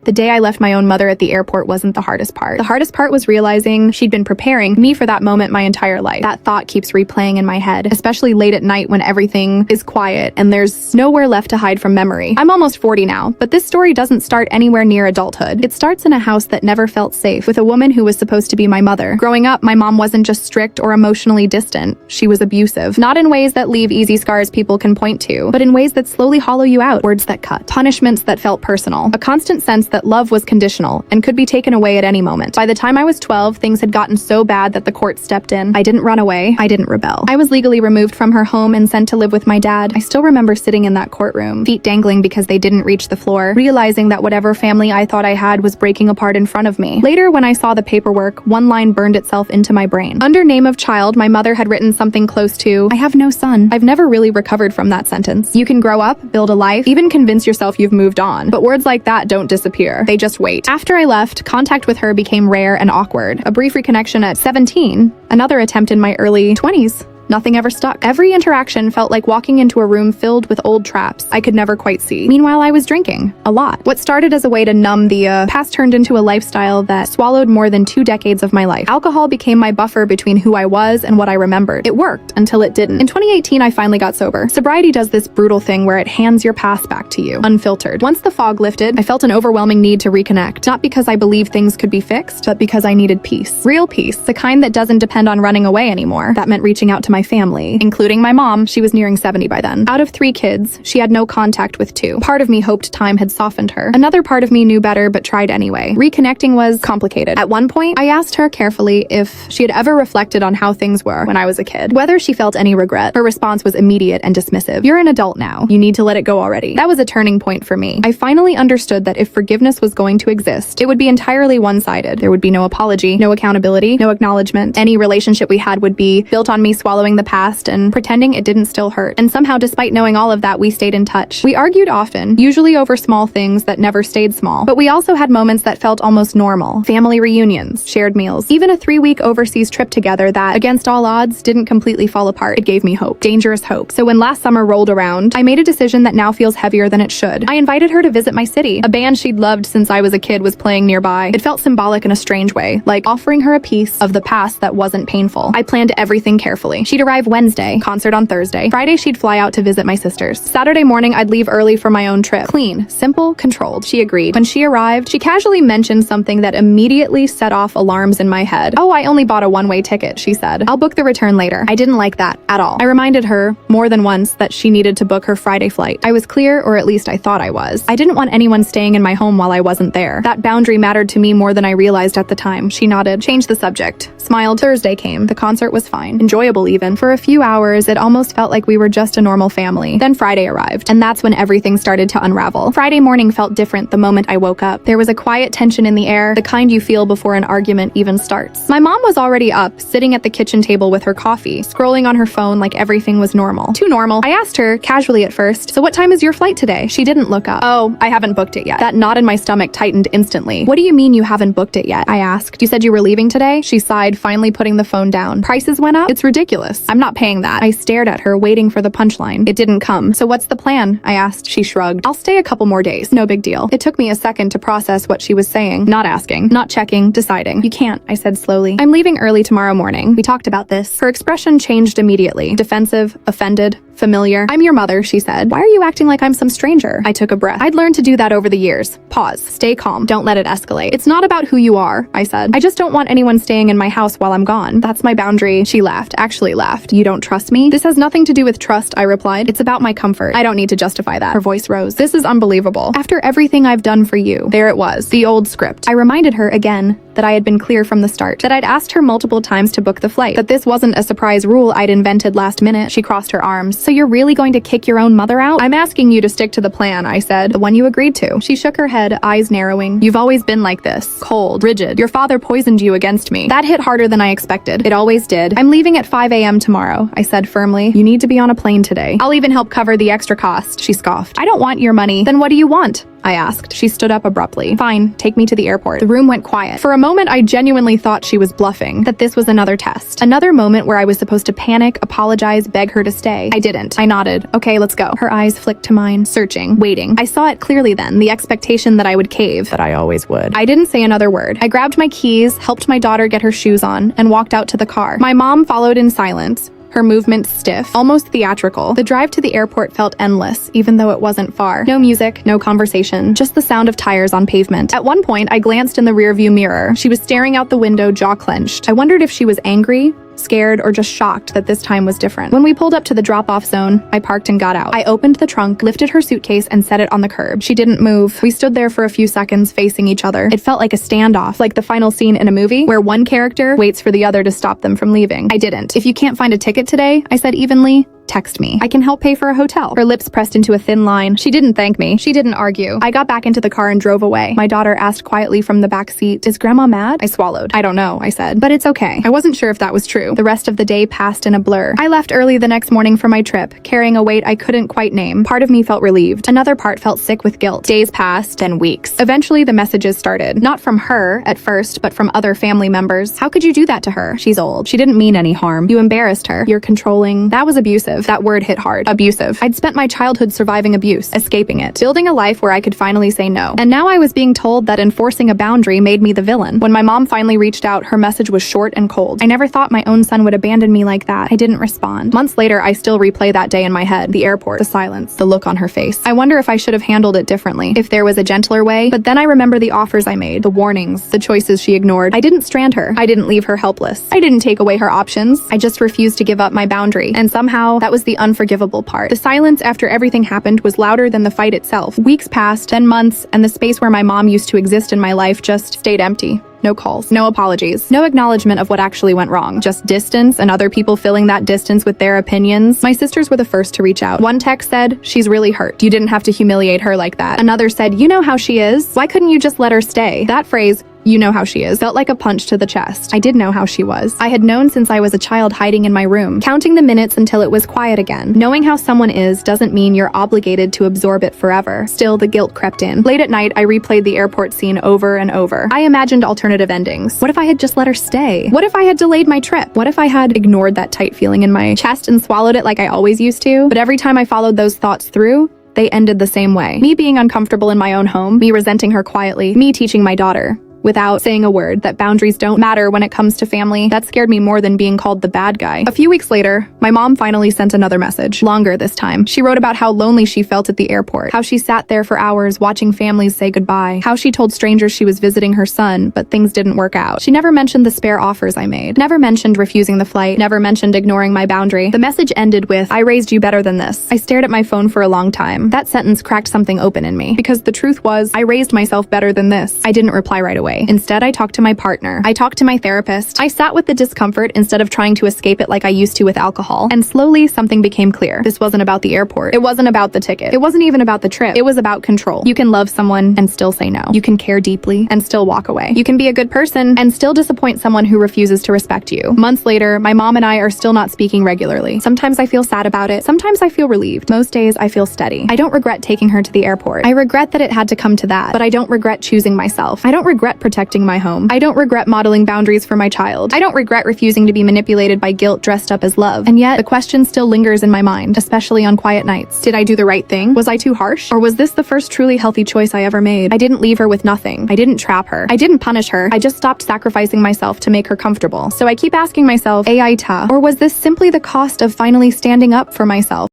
The day I left my own mother at the airport wasn't the hardest part. The hardest part was realizing she'd been preparing me for that moment my entire life. That thought keeps replaying in my head, especially late at night when everything is quiet and there's nowhere left to hide from memory. I'm almost 40 now, but this story doesn't start anywhere near adulthood. It starts in a house that never felt safe, with a woman who was supposed to be my mother. Growing up, my mom wasn't just strict or emotionally distant. She was abusive. Not in ways that leave easy scars people can point to, but in ways that slowly hollow you out. Words that cut. Punishments that felt personal. A constant sense that love was conditional and could be taken away at any moment. By the time I was 12, things had gotten so bad that the court stepped in. I didn't run away. I didn't rebel. I was legally removed from her home and sent to live with my dad. I still remember sitting in that courtroom, feet dangling because they didn't reach the floor, realizing that whatever family I thought I had was breaking apart in front of me. Later, when I saw the paperwork, one line burned itself into my brain. Under name of child, my mother had written something close to, "I have no son." I've never really recovered from that sentence. You can grow up, build a life, even convince yourself you've moved on, but words like that don't disappear. They just wait. After I left, contact with her became rare and awkward. A brief reconnection at 17, another attempt in my early 20s. Nothing ever stuck. Every interaction felt like walking into a room filled with old traps I could never quite see. Meanwhile, I was drinking. A lot. What started as a way to numb the past turned into a lifestyle that swallowed more than 2 decades of my life. Alcohol became my buffer between who I was and what I remembered. It worked until it didn't. In 2018, I finally got sober. Sobriety does this brutal thing where it hands your past back to you, unfiltered. Once the fog lifted, I felt an overwhelming need to reconnect. Not because I believed things could be fixed, but because I needed peace. Real peace. The kind that doesn't depend on running away anymore. That meant reaching out to my family, including my mom. She was nearing 70 by then. Out of 3 kids, she had no contact with 2. Part of me hoped time had softened her. Another part of me knew better but tried anyway. Reconnecting was complicated. At one point, I asked her carefully if she had ever reflected on how things were when I was a kid, whether she felt any regret. Her response was immediate and dismissive. "You're an adult now. You need to let it go already." That was a turning point for me. I finally understood that if forgiveness was going to exist, it would be entirely one-sided. There would be no apology, no accountability, no acknowledgement. Any relationship we had would be built on me swallowing the past and pretending it didn't still hurt. And somehow, despite knowing all of that, we stayed in touch. We argued often, usually over small things that never stayed small. But we also had moments that felt almost normal. Family reunions, shared meals, even a 3-week overseas trip together that, against all odds, didn't completely fall apart. It gave me hope. Dangerous hope. So when last summer rolled around, I made a decision that now feels heavier than it should. I invited her to visit my city. A band she'd loved since I was a kid was playing nearby. It felt symbolic in a strange way, like offering her a piece of the past that wasn't painful. I planned everything carefully. She'd arrive Wednesday, concert on Thursday. Friday, she'd fly out to visit my sisters. Saturday morning, I'd leave early for my own trip. Clean, simple, controlled. She agreed. When she arrived, she casually mentioned something that immediately set off alarms in my head. "Oh, I only bought a one-way ticket," she said. "I'll book the return later." I didn't like that at all. I reminded her more than once that she needed to book her Friday flight. I was clear, or at least I thought I was. I didn't want anyone staying in my home while I wasn't there. That boundary mattered to me more than I realized at the time. She nodded, changed the subject, smiled. Thursday came. The concert was fine. Enjoyable even. For a few hours, it almost felt like we were just a normal family. Then Friday arrived, and that's when everything started to unravel. Friday morning felt different the moment I woke up. There was a quiet tension in the air, the kind you feel before an argument even starts. My mom was already up, sitting at the kitchen table with her coffee, scrolling on her phone like everything was normal. Too normal. I asked her, casually at first, "So what time is your flight today?" She didn't look up. "Oh, I haven't booked it yet." That knot in my stomach tightened instantly. "What do you mean you haven't booked it yet?" I asked. "You said you were leaving today?" She sighed, finally putting the phone down. "Prices went up? It's ridiculous. I'm not paying that." I stared at her, waiting for the punchline. It didn't come. "So what's the plan?" I asked. She shrugged. "I'll stay a couple more days. No big deal." It took me a second to process what she was saying. Not asking, not checking, deciding. "You can't," I said slowly. "I'm leaving early tomorrow morning. We talked about this." Her expression changed immediately. Defensive, offended, familiar. "I'm your mother," she said. "Why are you acting like I'm some stranger?" I took a breath. I'd learned to do that over the years. Pause. Stay calm. Don't let it escalate. "It's not about who you are," I said. "I just don't want anyone staying in my house while I'm gone. That's my boundary." She laughed. Actually laughed. "You don't trust me?" "This has nothing to do with trust," I replied. "It's about my comfort. I don't need to justify that." Her voice rose. "This is unbelievable. After everything I've done for you." There it was. The old script. I reminded her again that I had been clear from the start, that I'd asked her multiple times to book the flight, that this wasn't a surprise rule I'd invented last minute. She crossed her arms. "So you're really going to kick your own mother out?" "I'm asking you to stick to the plan," I said. "The one you agreed to." She shook her head, eyes narrowing. "You've always been like this. Cold, rigid. Your father poisoned you against me." That hit harder than I expected. It always did. "I'm leaving at 5 a.m. tomorrow," I said firmly. "You need to be on a plane today. I'll even help cover the extra cost." She scoffed. "I don't want your money." "Then what do you want?" I asked. She stood up abruptly. Fine, take me to the airport. The room went quiet. For a moment, I genuinely thought she was bluffing, that this was another test. Another moment where I was supposed to panic, apologize, beg her to stay. I didn't. I nodded. Okay, let's go. Her eyes flicked to mine, searching, waiting. I saw it clearly then, the expectation that I would cave. That I always would. I didn't say another word. I grabbed my keys, helped my daughter get her shoes on, and walked out to the car. My mom followed in silence, her movements stiff, almost theatrical. The drive to the airport felt endless, even though it wasn't far. No music, no conversation, just the sound of tires on pavement. At one point, I glanced in the rearview mirror. She was staring out the window, jaw clenched. I wondered if she was angry, scared, or just shocked that this time was different. When we pulled up to the drop-off zone, I parked and got out. I opened the trunk, lifted her suitcase, and set it on the curb. She didn't move. We stood there for a few seconds, facing each other. It felt like a standoff, like the final scene in a movie, where one character waits for the other to stop them from leaving. I didn't. If you can't find a ticket today, I said evenly, text me. I can help pay for a hotel. Her lips pressed into a thin line. She didn't thank me. She didn't argue. I got back into the car and drove away. My daughter asked quietly from the back seat, "Is Grandma mad?" I swallowed. "I don't know," I said. "But it's okay." I wasn't sure if that was true. The rest of the day passed in a blur. I left early the next morning for my trip, carrying a weight I couldn't quite name. Part of me felt relieved. Another part felt sick with guilt. Days passed, then weeks. Eventually, the messages started. Not from her, at first, but from other family members. "How could you do that to her? She's old. She didn't mean any harm. You embarrassed her. You're controlling." That was abusive. That word hit hard. Abusive. I'd spent my childhood surviving abuse, escaping it, building a life where I could finally say no. And now I was being told that enforcing a boundary made me the villain. When my mom finally reached out, her message was short and cold. I never thought my own son would abandon me like that. I didn't respond. Months later, I still replay that day in my head. The airport, the silence, the look on her face. I wonder if I should have handled it differently, if there was a gentler way. But then I remember the offers I made, the warnings, the choices she ignored. I didn't strand her. I didn't leave her helpless. I didn't take away her options. I just refused to give up my boundary. And somehow, that was the unforgivable part. The silence after everything happened was louder than the fight itself. Weeks passed, then months, and the space where my mom used to exist in my life just stayed empty. No calls, no apologies, no acknowledgement of what actually went wrong. Just distance and other people filling that distance with their opinions. My sisters were the first to reach out. One text said, "She's really hurt. You didn't have to humiliate her like that." Another said, "You know how she is. Why couldn't you just let her stay?" That phrase, "You know how she is," felt like a punch to the chest. I did know how she was. I had known since I was a child, hiding in my room, counting the minutes until it was quiet again. Knowing how someone is doesn't mean you're obligated to absorb it forever. Still, the guilt crept in. Late at night, I replayed the airport scene over and over. I imagined alternative endings. What if I had just let her stay? What if I had delayed my trip? What if I had ignored that tight feeling in my chest and swallowed it like I always used to? But every time I followed those thoughts through, they ended the same way. Me being uncomfortable in my own home, me resenting her quietly, me teaching my daughter, without saying a word, that boundaries don't matter when it comes to family. That scared me more than being called the bad guy. A few weeks later, my mom finally sent another message, longer this time. She wrote about how lonely she felt at the airport, how she sat there for hours watching families say goodbye, how she told strangers she was visiting her son, but things didn't work out. She never mentioned the spare offers I made, never mentioned refusing the flight, never mentioned ignoring my boundary. The message ended with, "I raised you better than this." I stared at my phone for a long time. That sentence cracked something open in me, because the truth was, I raised myself better than this. I didn't reply right away. Instead, I talked to my partner. I talked to my therapist. I sat with the discomfort instead of trying to escape it like I used to with alcohol. And slowly, something became clear. This wasn't about the airport. It wasn't about the ticket. It wasn't even about the trip. It was about control. You can love someone and still say no. You can care deeply and still walk away. You can be a good person and still disappoint someone who refuses to respect you. Months later, my mom and I are still not speaking regularly. Sometimes I feel sad about it. Sometimes I feel relieved. Most days, I feel steady. I don't regret taking her to the airport. I regret that it had to come to that, but I don't regret choosing myself. I don't regret protecting my home. I don't regret modeling boundaries for my child. I don't regret refusing to be manipulated by guilt dressed up as love. And yet, the question still lingers in my mind, especially on quiet nights. Did I do the right thing? Was I too harsh? Or was this the first truly healthy choice I ever made? I didn't leave her with nothing. I didn't trap her. I didn't punish her. I just stopped sacrificing myself to make her comfortable. So I keep asking myself, AITA, or was this simply the cost of finally standing up for myself?